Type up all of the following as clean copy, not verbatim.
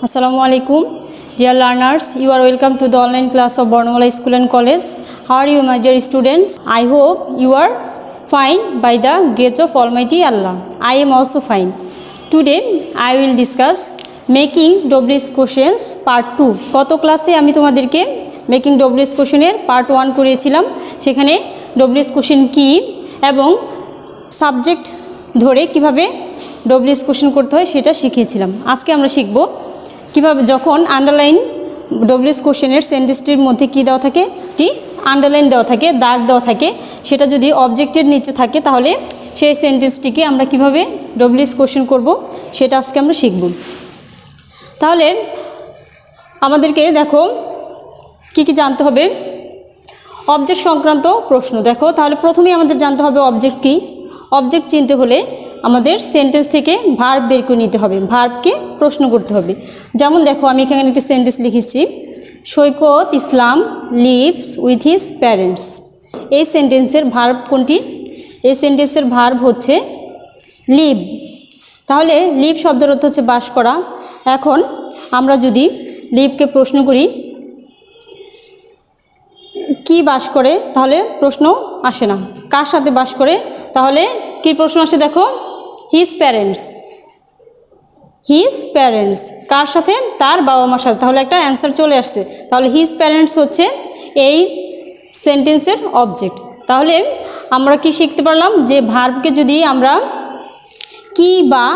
Assalamu alaikum, dear learners. You are welcome to the online class of Barnamala School and College. How are you, my dear students? I hope you are fine by the grace of Almighty Allah. I am also fine. Today I will discuss making WS questions part 2. কত ক্লাসে আমি তোমাদেরকে making WS কোশ্চেনের part 1 করিয়েছিলাম। সেখানে WS question কি এবং subject ধরে কিভাবে WS কোশ্চেন করতে হয় সেটা শিখিয়েছিলাম। আজকে আমরা শিখব কিভাবে যখন আন্ডারলাইন WS কোশ্চেনের সেন্টেন্সটির মধ্যে কি দেওয়া থাকে, টি আন্ডারলাইন দেওয়া থাকে, দাগ দেওয়া থাকে, সেটা যদি অবজেক্টের নিচে থাকে তাহলে সেই সেন্টেন্সটিকে আমরা কিভাবে WS কোশ্চেন করব সেটা আজকে আমরা শিখব। তাহলে আমাদেরকে দেখো কি কি জানতে হবে। অবজেক্ট সংক্রান্ত প্রশ্ন দেখো, তাহলে প্রথমেই আমাদের জানতে হবে অবজেক্ট কি। অবজেক্ট চিনতে হলে আমাদের সেন্টেন্স থেকে ভার্ব বের করে নিতে হবে, ভার্বকে প্রশ্ন করতে হবে। যেমন দেখো আমি এখানে একটি সেন্টেন্স লিখেছি, সৈকত ইসলাম লিভস উইথ হিজ প্যারেন্টস। এই সেন্টেন্সের ভার্ব কোনটি? এই সেন্টেন্সের ভার্ব হচ্ছে লিভ। তাহলে লিভ শব্দের অর্থ হচ্ছে বাস করা। এখন আমরা যদি লিভকে প্রশ্ন করি কি বাস করে, তাহলে প্রশ্ন আসে না। কার সাথে বাস করে, তাহলে কি প্রশ্ন আসে দেখো, হিজ প্যারেন্টস। হিজ প্যারেন্টস কার সাথে? তার বাবা মার সাথে। তাহলে একটা অ্যান্সার চলে আসছে। তাহলে হিজ প্যারেন্টস হচ্ছে এই সেন্টেন্সের অবজেক্ট। তাহলে আমরা কি শিখতে পারলাম যে ভার্বকে যদি আমরা কি বা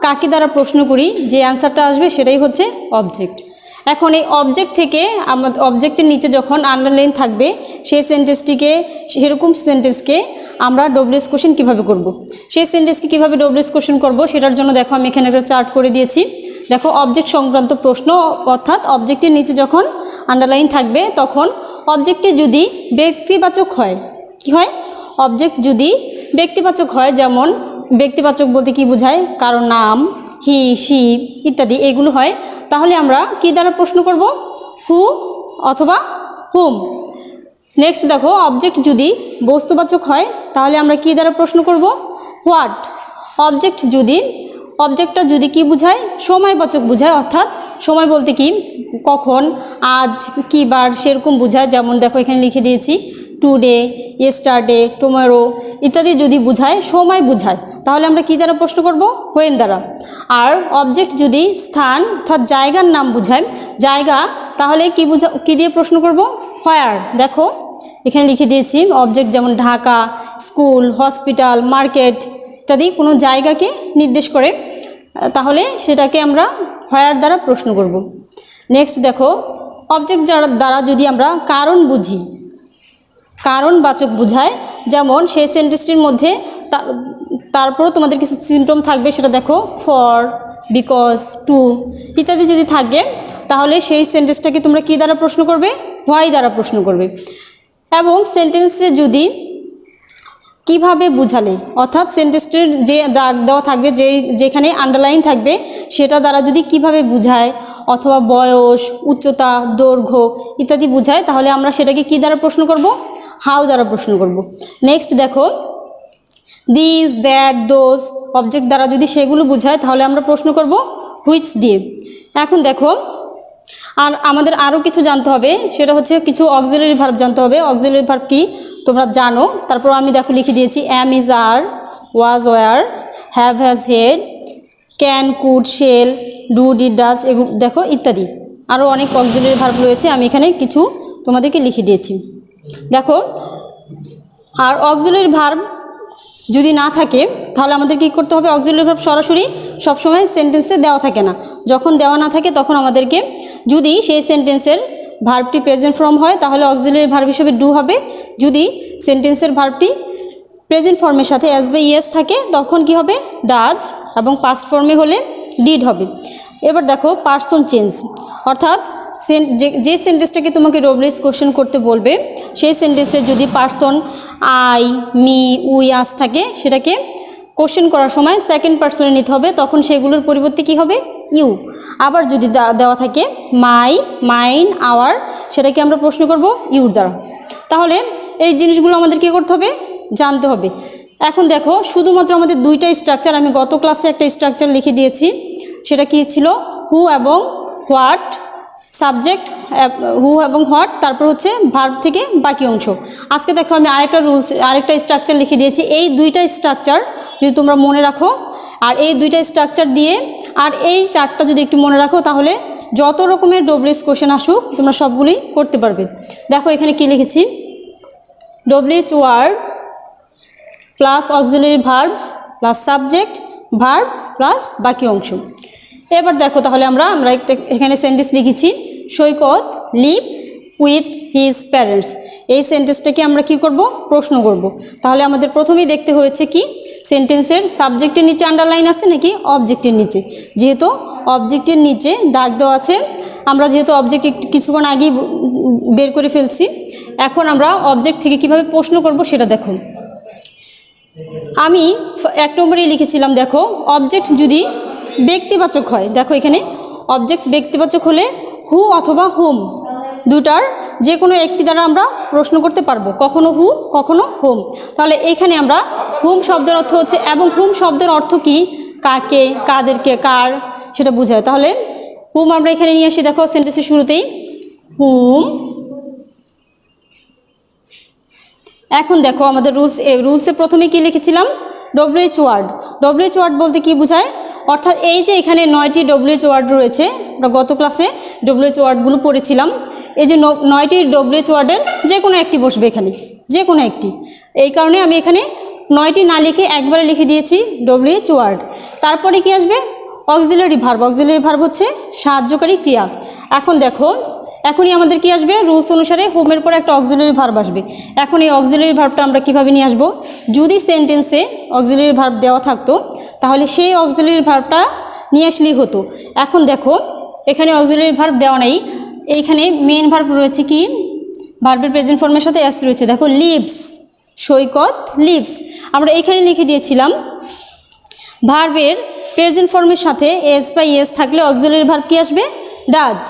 কাকে দ্বারা প্রশ্ন করি, যে অ্যান্সারটা আসবে সেটাই হচ্ছে অবজেক্ট। এখন এই অবজেক্ট থেকে আমাদের অবজেক্টের নিচে যখন আন্ডারলাইন থাকবে সেই সেন্টেন্সটিকে, সেরকম সেন্টেন্সকে আমরা WS কোশ্চেন কীভাবে করব। সেই সেন্টেন্সকে কীভাবে WS কোশ্চেন করব সেটার জন্য দেখো আমি এখানে একটা চার্ট করে দিয়েছি। দেখো অবজেক্ট সংক্রান্ত প্রশ্ন, অর্থাৎ অবজেক্টের নিচে যখন আন্ডারলাইন থাকবে তখন অবজেক্টে যদি ব্যক্তিবাচক হয়, কি হয়? অবজেক্ট যদি ব্যক্তিবাচক হয়, যেমন ব্যক্তিবাচক বলতে কি বোঝায়, কারো নাম, হি শি ইত্যাদি এগুলো হয়, তাহলে আমরা কি দ্বারা প্রশ্ন করব? হু অথবা হুম। নেক্সট দেখো অবজেক্ট যদি বস্তুবাচক হয় তাহলে আমরা কি দ্বারা প্রশ্ন করব? হোয়াট। অবজেক্টটা যদি কি বোঝায়? সময়বাচক বোঝায়, অর্থাৎ সময় বলতে কি, কখন, আজ, কি বার সেরকম বোঝায়। যেমন দেখো এখানে লিখে দিয়েছি টুডে, ইয়েস্টারডে, টুমরো ইত্যাদি যদি বোঝায়, সময় বোঝায়, তাহলে আমরা কি দ্বারা প্রশ্ন করব? হোয়েন দ্বারা। আর অবজেক্ট যদি স্থান অর্থাৎ জায়গার নাম বোঝায়, জায়গা, তাহলে কি দিয়ে প্রশ্ন করব? হোয়ার। দেখো এখানে লিখে দিয়েছি অবজেক্ট যেমন ঢাকা, স্কুল, হসপিটাল, মার্কেট ইত্যাদি কোনো জায়গাকে নির্দেশ করে, তাহলে সেটাকে আমরা হোয়ার দ্বারা প্রশ্ন করব। নেক্সট দেখো অবজেক্ট দ্বারা যদি আমরা কারণ বুঝি, কারণবাচক বোঝায়, যেমন সেই সেন্টেন্সটির মধ্যে তারপরও তোমাদের কিছু সিম্পটম থাকবে, সেটা দেখো ফর, বিকজ, টু ইত্যাদি যদি থাকে, তাহলে সেই সেন্টেন্সটাকে তোমরা কি দ্বারা প্রশ্ন করবে? হোয়াই দ্বারা প্রশ্ন করবে। এবং সেন্টেন্সে যদি কিভাবে বুঝালে, অর্থাৎ সেন্টেন্সটির যে দাগ দেওয়া থাকবে, যেখানে আন্ডারলাইন থাকবে সেটা দ্বারা যদি কিভাবে বুঝায়, অথবা বয়স, উচ্চতা, দৈর্ঘ্য ইত্যাদি বুঝায়, তাহলে আমরা সেটাকে কি দ্বারা প্রশ্ন করব? হাউ দ্বারা প্রশ্ন করব। নেক্সট দেখো দিস, দ্যাট, দোজ অবজেক্ট দ্বারা যদি সেগুলো বুঝায় তাহলে আমরা প্রশ্ন করব হুইচ দিয়ে। এখন দেখো আর আমাদের আরও কিছু জানতে হবে, সেটা হচ্ছে কিছু অক্সিলারি ভার্ব জানতে হবে। অক্সিলারি ভার্ব কি তোমরা জানো, তারপর আমি দেখো লিখে দিয়েছি am, is, are, was, were, have, has, had, can, could, shall, do, did, does এগুলো দেখো ইত্যাদি। আরও অনেক অক্সিলারি ভার্ব রয়েছে, আমি এখানে কিছু তোমাদেরকে লিখে দিয়েছি। দেখো আর অক্সিলারি ভার্ব যদি না থাকে তাহলে আমাদের কি করতে হবে? অক্সিলারি ভার্ব সরাসরি সবসময় সেন্টেন্সে দেওয়া থাকে না। যখন দেওয়া না থাকে তখন আমাদেরকে, যদি সেই সেন্টেন্সের ভার্বটি প্রেজেন্ট ফর্ম হয় তাহলে অক্সিলারি ভার্ব হিসেবে ডু হবে। যদি সেন্টেন্সের ভার্বটি প্রেজেন্ট ফর্মের সাথে অ্যাজ বা ইয়েস থাকে তখন কি হবে? ডাজ, এবং পাস্ট ফর্মে হলে ডিড হবে। এবার দেখো পার্সন চেঞ্জ, অর্থাৎ যে সেন্টেন্সটাকে তোমাকে WS কোশ্চেন করতে বলবে সেই সেন্টেন্সে যদি পার্সন আই, মি, উই, আস থাকে, সেটাকে কোশ্চেন করার সময় সেকেন্ড পার্সনে নিতে হবে, তখন সেগুলোর পরিবর্তে কি হবে? ইউ। আবার যদি দেওয়া থাকে মাই, মাইন, আওয়ার, সেটাকে আমরা প্রশ্ন করব ইউর দ্বারা। তাহলে এই জিনিসগুলো আমাদের কী করতে হবে? জানতে হবে। এখন দেখো শুধুমাত্র আমাদের দুইটা স্ট্রাকচার, আমি গত ক্লাসে একটা স্ট্রাকচার লিখে দিয়েছি, সেটা কি ছিল? হু এবং হোয়াট, সাবজেক্ট হু এবং হোয়াট, তারপর হচ্ছে ভার্ব থেকে বাকি অংশ। আজকে দেখো আমি আরেকটা স্ট্রাকচার লিখে দিয়েছি। এই দুইটা স্ট্রাকচার যদি তোমরা মনে রাখো, আর এই দুইটা স্ট্রাকচার দিয়ে আর এই চারটা যদি একটু মনে রাখো, তাহলে যত রকমের ডব্লিউএস কোশ্চেন আসুক তোমরা সবগুলি করতে পারবে। দেখো এখানে কি লিখেছি, WS word plus auxiliary verb plus subject verb plus বাকি অংশ। এবার দেখো তাহলে আমরা একটা এখানে সেন্টেন্স লিখেছি, সৈকত লিভ উইথ হিজ প্যারেন্টস। এই সেন্টেন্সটাকে আমরা কি করব, প্রশ্ন করব। তাহলে আমাদের প্রথমেই দেখতে হয়েছে কি, সেন্টেন্সের সাবজেক্টের নিচে আন্ডারলাইন আছে নাকি অবজেক্টের নিচে। যেহেতু অবজেক্টের নিচে দাগ দেওয়া আছে, আমরা যেহেতু অবজেক্ট কিছুক্ষণ আগেই বের করে ফেলছি, এখন আমরা অবজেক্ট থেকে কিভাবে প্রশ্ন করব সেটা দেখো। আমি 1 নম্বরে লিখেছিলাম, দেখো অবজেক্ট যদি ব্যক্তিবাচক হয়, দেখো এখানে অবজেক্ট ব্যক্তিবাচক হলে হু অথবা হুম দুটার যে কোনো একটি দ্বারা আমরা প্রশ্ন করতে পারবো, কখনো হু কখনো হুম। তাহলে এখানে আমরা হুম শব্দের অর্থ হচ্ছে, এবং হুম শব্দের অর্থ কি, কাকে, কাদেরকে, কার, সেটা বোঝায়। তাহলে হুম আমরা এখানে নিয়ে আসি, দেখো সেন্টেন্সের শুরুতেই হুম। এখন দেখো আমাদের রুলসে প্রথমে কি লিখেছিলাম, ডব্লিউএইচ ওয়ার্ড। ডব্লিউএইচ ওয়ার্ড বলতে কি বোঝায়, অর্থাৎ এই যে এখানে 9টি ডব্লিউএইচ ওয়ার্ড রয়েছে, আমরা গত ক্লাসে ডব্লিউএইচ ওয়ার্ডগুলো পড়েছিলাম। এই যে 9টি ডব্লিউএইচ ওয়ার্ডের যে কোনো একটি বসবে এখানে, যে কোনো একটি। এই কারণে আমি এখানে 9টি না লিখে একবারে লিখে দিয়েছি ডব্লিউএইচ ওয়ার্ড। তারপরে কি আসবে, অক্সিলারি ভার্ব। অক্সিলারি ভার্ব হচ্ছে সাহায্যকারী ক্রিয়া। এখন দেখো এখনই আমাদের কি আসবে, রুলস অনুসারে হোমের পরে একটা অক্সিলারি ভার্ব আসবে। এখন এই অক্সিলারি ভার্বটা আমরা কিভাবে নিয়ে আসবো, যদি সেন্টেন্সে অক্সিলারি ভার্ব দেওয়া থাকতো তাহলে সেই অক্সিলারি ভার্বটা নিয়ে আসলেই হতো। এখন দেখো এখানে অক্সিলারি ভার্ব দেওয়া নেই, এইখানে মেন ভার্ব রয়েছে কি, ভার্বের প্রেজেন্ট ফর্মের সাথে এস রয়েছে। দেখো লিভস, সৈকত লিভস। আমরা এখানে লিখে দিয়েছিলাম ভার্বের প্রেজেন্ট ফর্মের সাথে এস বা ইয়েস থাকলে অক্সিলারি ভার্ব কি আসবে, ডাজ।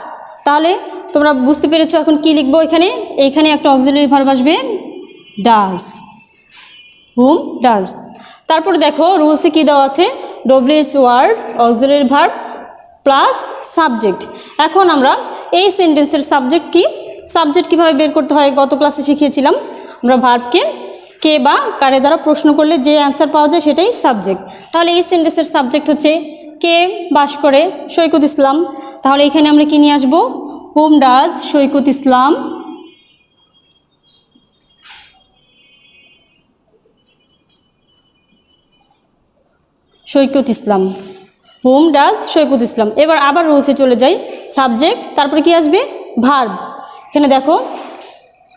তাহলে তোমরা বুঝতে পেরেছো এখন কি লিখবো, এইখানে একটা অক্সিলারি ভার্ব আসবে ডাজ, হুম ডাজ। তারপরে দেখো রুলসে কি দেওয়া আছে, WH word auxiliary verb plus subject. এখন আমরা এই সেন্টেন্সের সাবজেক্ট কি, সাবজেক্ট কীভাবে বের করতে হয় গত ক্লাসে শিখিয়েছিলাম। আমরা ভার্বকে কে বা কারে দ্বারা প্রশ্ন করলে যে অ্যান্সার পাওয়া যায় সেটাই সাবজেক্ট। তাহলে এই সেন্টেন্সের সাবজেক্ট হচ্ছে কে বাস করে, সৈকত ইসলাম। তাহলে এখানে আমরা কি নিয়ে আসবো, whom does Saikat Islam Saikat Islam, whom does Saikat Islam. এবার আবার রুলসে চলে যাই, সাবজেক্ট তারপরে কি আসবে, ভার্ব। এখানে দেখো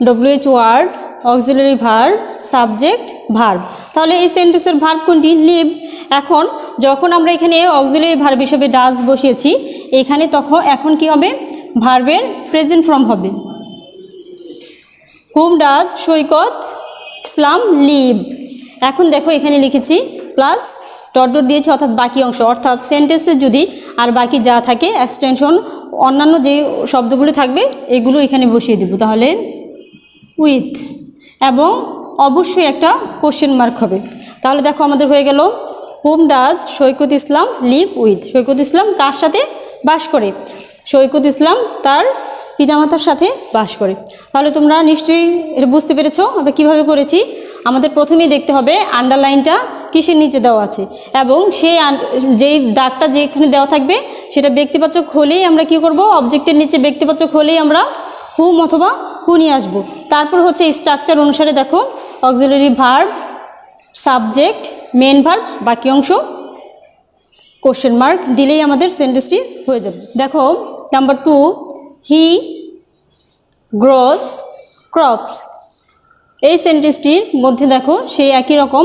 WH word auxiliary verb subject verb. তাহলে এই সেন্টেন্সের ভার্ব কোনটি, লিভ। এখন যখন আমরা এখানে অক্সিলারি ভার্ব হিসেবে ডাজ বসিয়েছি, এখানে এখন কি হবে, ভার্বের প্রেজেন্ট ফর্ম হবে, হুম ডাজ সৈকত ইসলাম লিভ। এখন দেখো এখানে লিখেছি প্লাস ডট ডট দিয়েছি, অর্থাৎ বাকি অংশ, অর্থাৎ সেন্টেন্সে যদি আর বাকি যা থাকে এক্সটেনশন অন্যান্য যে শব্দগুলি থাকবে এগুলো এখানে বসিয়ে দেব। তাহলে উইথ, এবং অবশ্যই একটা কোশ্চেন মার্ক হবে। তাহলে দেখো আমাদের হয়ে গেল whom does Saikat Islam live with. Saikat Islam কার সাথে বাস করে, সৈকত ইসলাম তার পিতামাতার সাথে বাস করে। তাহলে তোমরা নিশ্চয়ই এটা বুঝতে পেরেছো আমরা কিভাবে করেছি। আমাদের প্রথমেই দেখতে হবে আন্ডারলাইনটা কিসের নিচে দেওয়া আছে, এবং সেই যেই দাগটা যেখানে দেওয়া থাকবে সেটা ব্যক্তিবাচক হলেই আমরা কি করব, অবজেক্টের নিচে ব্যক্তিবাচক হলেই আমরা হুম অথবা হু নিয়ে আসবো। তারপর হচ্ছে স্ট্রাকচার অনুসারে দেখো auxiliary verb subject main verb বাকি অংশ কোশ্চেন মার্ক দিলেই আমাদের সেন্টেন্সটি হয়ে যাবে। দেখো নাম্বার 2, হি গ্রোস ক্রপস। এই সেন্টেন্সটির মধ্যে দেখো সেই একই রকম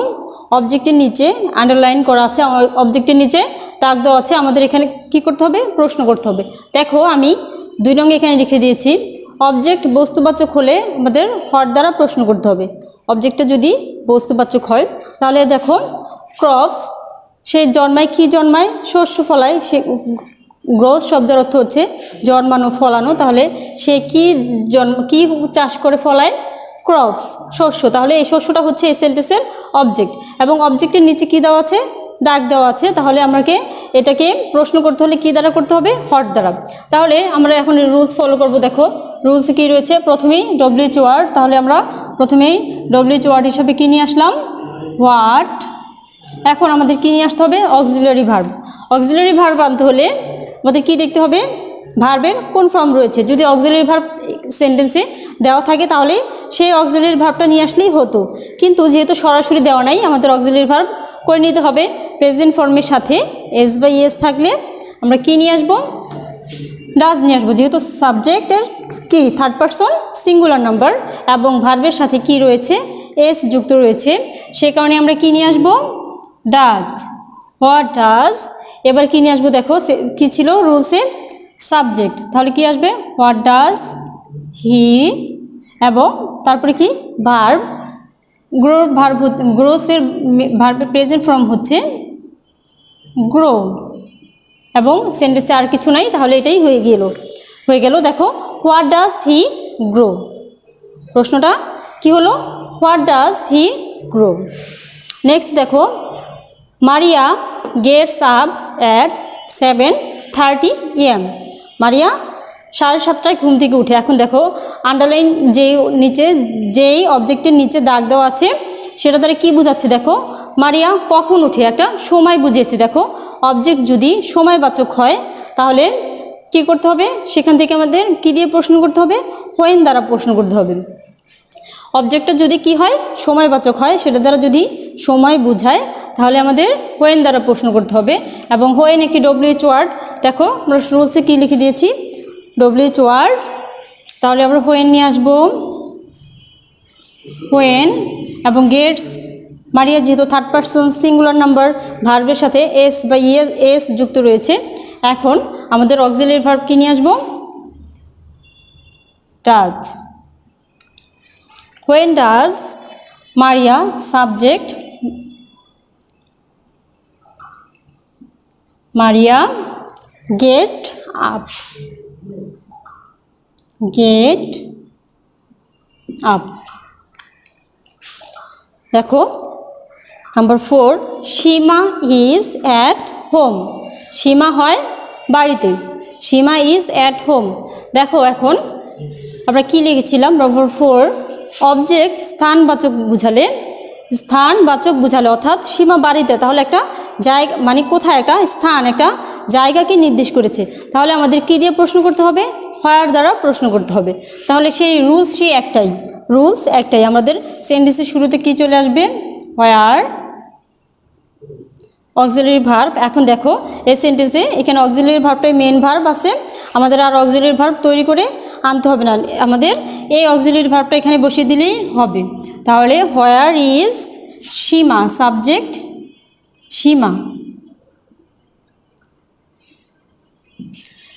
অবজেক্টের নিচে আন্ডারলাইন করা আছে, অবজেক্টের নিচে দাগ দেওয়া আছে। আমাদের এখানে কি করতে হবে, প্রশ্ন করতে হবে। দেখো আমি 2 নং এখানে লিখে দিয়েছি, অবজেক্ট বস্তুবাচক হলে আমাদের হট দ্বারা প্রশ্ন করতে হবে। অবজেক্টটা যদি বস্তুবাচক হয় তাহলে দেখো ক্রপস, সে জন্মায়, কি জন্মায়, শস্য ফলায়। সে গ্রোস শব্দের অর্থ হচ্ছে জন্মানো ফলানো। তাহলে সে কি চাষ করে ফলায়, ক্রপস শস্য। তাহলে এই শস্যটা হচ্ছে এই সেন্টেন্সের অবজেক্ট, এবং অবজেক্টের নিচে কি দেওয়া আছে, দাগ দেওয়া আছে। তাহলে আমাকে এটাকে প্রশ্ন করতে হলে কী দ্বারা করতে হবে? হোয়াট দ্বারা। তাহলে আমরা এখন রুলস ফলো করব। দেখো রুলসে কী রয়েছে, প্রথমেই ডব্লিউএইচ ওয়ার্ড, তাহলে আমরা প্রথমেই ডব্লিউএইচ ওয়ার্ড হিসাবে কী নিয়ে আসলাম? হোয়াট। এখন আমাদের কী নিয়ে আসতে হবে? Auxiliary verb. অক্সিলারি ভার্ব আনতে হলে আমাদের কী দেখতে হবে? ভার্বের কোন ফর্ম রয়েছে। যদি অক্সিলারি ভার্ব সেন্টেন্সে দেওয়া থাকে তাহলে সেই অক্সিলারি ভার্বটা নিয়ে আসলেই হতো, কিন্তু যেহেতু সরাসরি দেওয়া নাই, আমাদের অক্সিলারি ভার্ব করে নিতে হবে প্রেজেন্ট ফর্মের সাথে এস বাই এস থাকলে আমরা কী নিয়ে আসবো? ডাজ নিয়ে আসবো, যেহেতু সাবজেক্টের কি থার্ড পারসন সিঙ্গুলার নাম্বার এবং ভার্বের সাথে কি রয়েছে? এস যুক্ত রয়েছে, সে কারণে আমরা কি নিয়ে আসবো? ডাজ। What does. এবার কি নিয়ে আসবো? দেখো কি ছিল রুলসে? সাবজেক্ট, তাহলে কি আসবে? হোয়াট ডাজ হি, এবং তারপরে কি? ভার্ব। গ্রো ভার্ব, গ্রোসের ভার্বের প্রেজেন্ট ফর্ম হচ্ছে গ্রো, এবং সেন্টেন্সে আর কিছু নাই, তাহলে এটাই হয়ে গেল। দেখো হোয়াট ডাজ হি গ্রো, প্রশ্নটা কি হলো? What does he grow. Next দেখো, Maria gets up at 7:30 AM। Maria 7:30টায় ঘুম থেকে উঠে। এখন দেখো আন্ডারলাইন যেই অবজেক্টের নিচে দাগ দেওয়া আছে সেটা দ্বারা কী বোঝাচ্ছে? দেখো মারিয়া কখন উঠে, একটা সময় বুঝিয়েছে। দেখো অবজেক্ট যদি সময়বাচক হয় তাহলে কি করতে হবে? সেখান থেকে আমাদের কি দিয়ে প্রশ্ন করতে হবে? হোয়েন দ্বারা প্রশ্ন করতে হবে। অবজেক্টটা যদি কি হয়? সময়বাচক হয়, সেটা দ্বারা যদি সময় বোঝায় তাহলে আমাদের হোয়েন দ্বারা প্রশ্ন করতে হবে। এবং হোয়েন একটি ডব্লিউএইচ ওয়ার্ড। দেখো আমরা রুলসে কী লিখে দিয়েছি? ডব্লিউএইচ ওয়ার্ড, তাহলে আমরা হোয়েন নিয়ে আসবো। হোয়েন এবং গেটস, মারিয়া যেহেতু থার্ড পারসন সিঙ্গুলার নাম্বার, ভার্বের সাথে এস বা এস যুক্ত রয়েছে। এখন আমাদের অক্সিলারি ভার্ব কি নিয়ে আসবো? Does. When does Maria, subject Maria get up, get up. দেখো number 4, Seema is at home. Seema হয় বাড়িতে, সীমা ইজ অ্যাট হোম। দেখো এখন আমরা কি লিখেছিলাম? নাম্বার 4, অবজেক্ট স্থানবাচক বুঝালে অর্থাৎ সীমা বাড়িতে, তাহলে একটা জায়গা মানে কোথায়? একটা স্থান, একটা জায়গাকে নির্দেশ করেছে। তাহলে আমাদের কি দিয়ে প্রশ্ন করতে হবে? হোয়ার দ্বারা প্রশ্ন করতে হবে। তাহলে সেই রুলস একটাই। আমাদের সেন্টেন্সের শুরুতে কি চলে আসবে? হোয়ার, অক্সিলারি ভার্ব। এখন দেখো এই সেন্টেন্সে এখানে অক্সিলারি ভার্বটাই মেন ভার্ব আছে, আমাদের আর অক্সিলারি ভার্ব তৈরি করে আনতে হবে না, আমাদের এই অক্সিলারি ভার্বটা এখানে বসিয়ে দিলেই হবে। তাহলে where is Seema, subject Seema.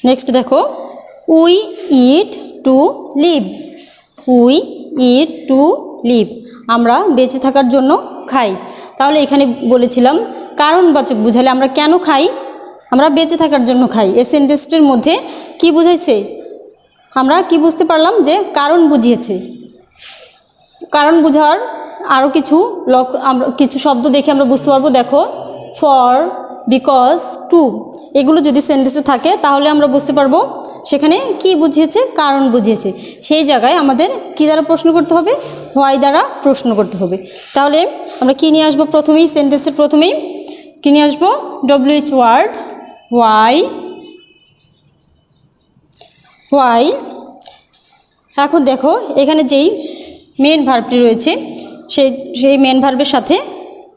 Next দেখো, we eat to live. We eat to live, আমরা বেঁচে থাকার জন্য খাই। তাহলে এখানে বলেছিলাম কারণবাচক বুঝালে আমরা কেন খাই? আমরা বেঁচে থাকার জন্য খাই। এই সেন্টেন্সটির মধ্যে কি বুঝাইছে? আমরা কি বুঝতে পারলাম? যে কারণ বুঝিয়েছে। কারণ বুঝার আরও কিছু শব্দ দেখে আমরা বুঝতে পারবো। দেখো ফর, বিকজ, টু, এগুলো যদি সেন্টেন্সে থাকে তাহলে আমরা বুঝতে পারবো সেখানে কি বুঝিয়েছে? কারণ বুঝিয়েছে। সেই জায়গায় আমাদের কি দ্বারা প্রশ্ন করতে হবে? হোয়াই দ্বারা প্রশ্ন করতে হবে। তাহলে আমরা কি নিয়ে আসবো? প্রথমেই সেন্টেন্সের প্রথমেই কি নিয়ে আসবো? WH word, why. এখন দেখো এখানে যেই মেন ভার্বটি রয়েছে সেই মেন ভার্বের সাথে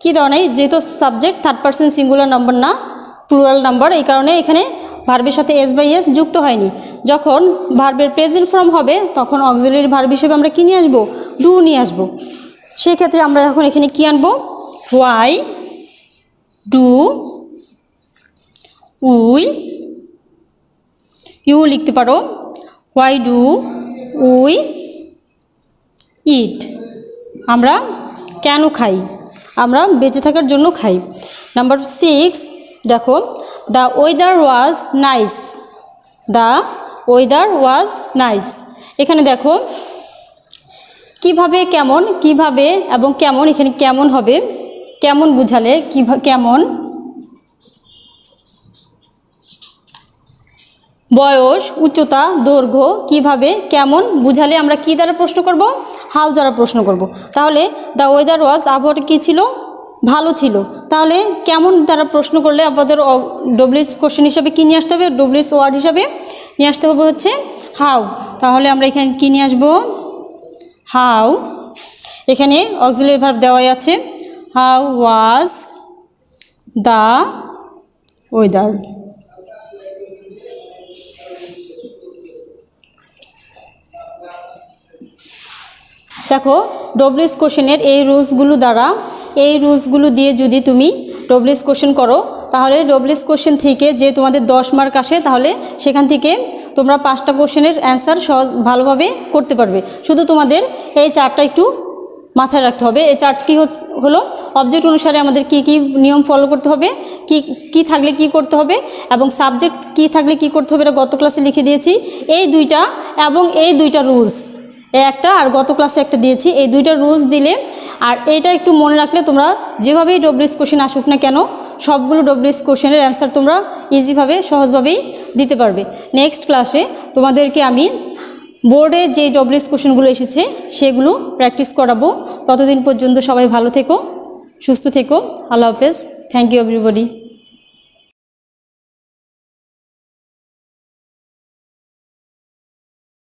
কি দেওয়া নেই, যেহেতু subject third person singular number না, প্লুরাল নাম্বার, এই কারণে এখানে ভার্বের সাথে এস বাই এস যুক্ত হয়নি। যখন ভার্বের প্রেজেন্ট ফর্ম হবে তখন অক্সিলারি ভার্ব হিসেবে আমরা কি নিয়ে আসবো? ডু নিয়ে আসবো। সেই ক্ষেত্রে আমরা এখন এখানে কি আনবো? হোয়াই ডু উই, ইউ লিখতে পারো, হোয়াই ডু উই ইট, আমরা কেন খাই? আমরা বেঁচে থাকার জন্য খাই। নাম্বার 6 দেখো, the weather was nice. The weather was nice, এখানে দেখো কিভাবে, কেমন, কিভাবে এবং কেমন, এখানে কেমন হবে, কেমন বুঝালে কেমন, বয়স, উচ্চতা, দৈর্ঘ্য, কিভাবে, কেমন বুঝালে আমরা কি দ্বারা প্রশ্ন করব? হাউ দ্বারা প্রশ্ন করব। তাহলে দ্য ওয়েদার ওয়াজ, আবহাওয়াটা কী ছিল? ভালো ছিল। তাহলে কেমন দ্বারা প্রশ্ন করলে আমাদের ডব্লিউএস কোশ্চেন হিসাবে কী নিয়ে আসতে হবে? ডব্লিউএস ওয়ার্ড হিসাবে নিয়ে আসতে হবে হচ্ছে হাউ। তাহলে আমরা এখানে কী নিয়ে আসবো? হাউ। এখানে অক্সিলারি ভার্ব দেওয়াই আছে, হাউ ওয়াজ দ্য ওয়েদার। দেখো ডব্লিউএস কোশ্চেনের এই রুলসগুলো দ্বারা, এই রুলসগুলো দিয়ে যদি তুমি ডব্লিউএস কোশ্চেন করো, তাহলে ডব্লিউএস কোশ্চেন থেকে যে তোমাদের 10 মার্ক আসে, তাহলে সেখান থেকে তোমরা 5টা কোশ্চেনের অ্যান্সার সহজ ভালোভাবে করতে পারবে। শুধু তোমাদের এই চার্টটা একটু মাথায় রাখতে হবে। এই চার্ট কী হলো? অবজেক্ট অনুসারে আমাদের কি কি নিয়ম ফলো করতে হবে, কি থাকলে কি করতে হবে, এবং সাবজেক্ট কি থাকলে কি করতে হবে, এটা গত ক্লাসে লিখে দিয়েছি। এই দুইটা এবং এই দুইটা রুলস, একটা আর গত ক্লাসে একটা দিয়েছি, এই দুইটা রুলস দিলে আর এইটা একটু মনে রাখলে তোমরা যেভাবেই ডব্লিউএস কোশ্চেন আসুক না কেন, সবগুলো ডব্লিউএস কোশ্চেনের অ্যান্সার তোমরা ইজিভাবে সহজভাবেই দিতে পারবে। নেক্সট ক্লাসে তোমাদেরকে আমি বোর্ডে যে ডব্লিউএস কোশ্চেনগুলো এসেছে সেগুলো প্র্যাকটিস করাবো। ততদিন পর্যন্ত সবাই ভালো থেকো, সুস্থ থেকো। আল্লাহ হাফেজ। Thank you everybody.